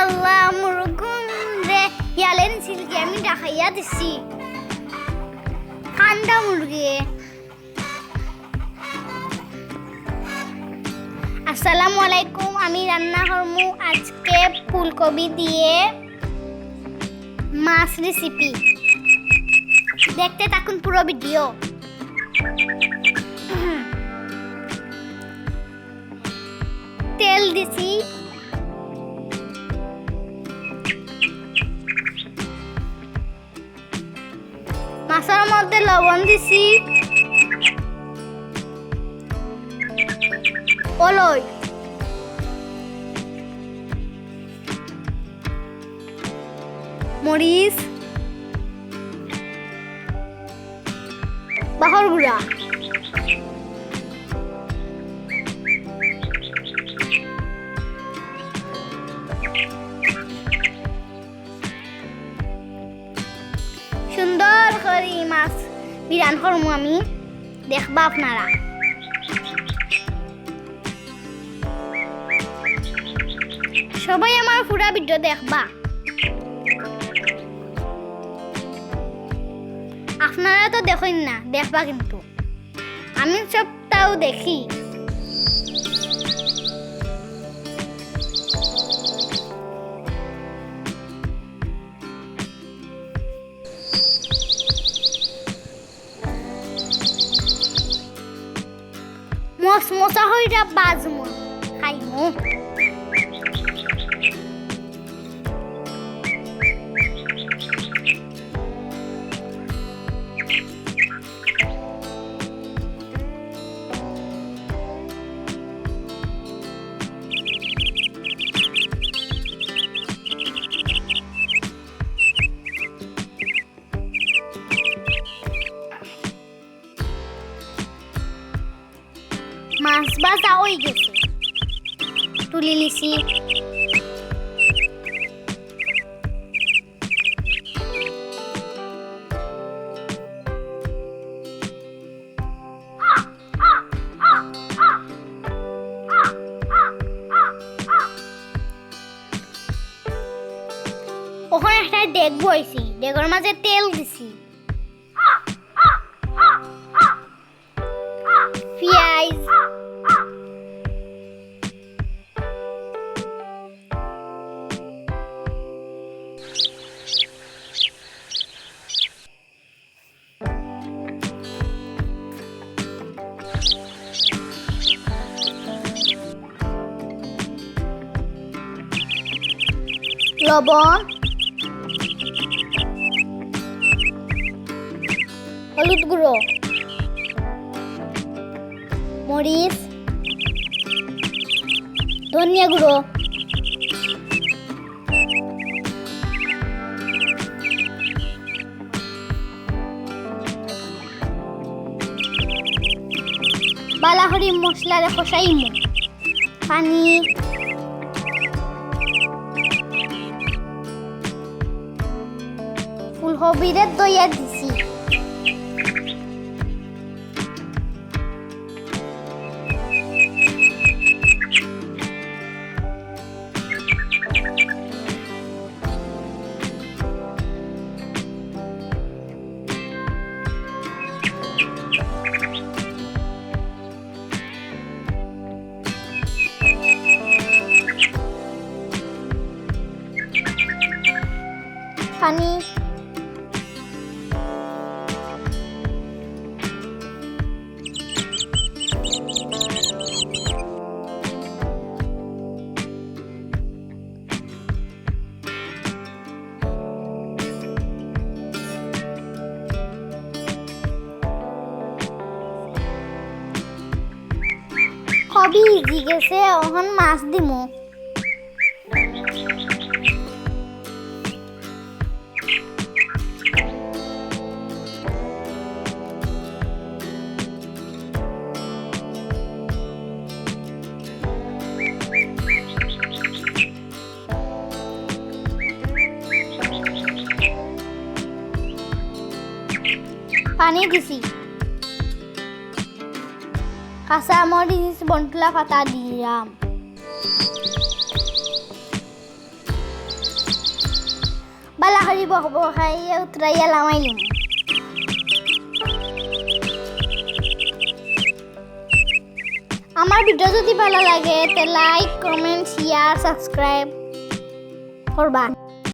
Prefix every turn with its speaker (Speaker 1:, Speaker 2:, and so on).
Speaker 1: আল্লাহ মুরগুন রে ইয়ালেন সিলকে আমি দেখাইয়া দিছি ঠান্ডা মুরগি। আসসালামু আলাইকুম, আমি রান্না করবো আজকে ফুলকপি দিয়ে মাছ রেসিপি। দেখতে থাকুন পুরো ভিডিও। তেল দিছি, মাছের মধ্যে লবণ দিছি, হলুদ, মরিচ, বাহর গুঁড়া, সুন্দর করে মাছ বিরান করবো আমি, দেখবা আপনারা। সবাই আমার পুরা ভিডিও দেখবা। আপনারা তো দেখেন না, দেখবা কিন্তু আমি সবটাও দেখি। মশা হইরা বাজমু খাইমু। মাছ ভাজা হয়ে গেছে, তুলে নিছি। ওখানে একটা ডেক বইছি, ডেকের মাঝে তেল দিছি, পেঁয়াজ, লবণ, হলুদ গুঁড়ো, মরিচ, ধনিয়া গুঁড়ো, বালাহরি মশলারে কষাইমু, পানি, ফুলকপিরে দইয়া দিছি, পানি, কবি ইজি গেছে, এখন মাছ দিমু। পানি দিছি, কাঁচা মরিচ বন্টলা পাতা দিলাম, বালা করি বক খাই উতরাইয়া লামাইলিম আমার ভিডিও যদি ভালো লাগে তে লাইক কমেন্ট শেয়ার সাবস্ক্রাইব করবা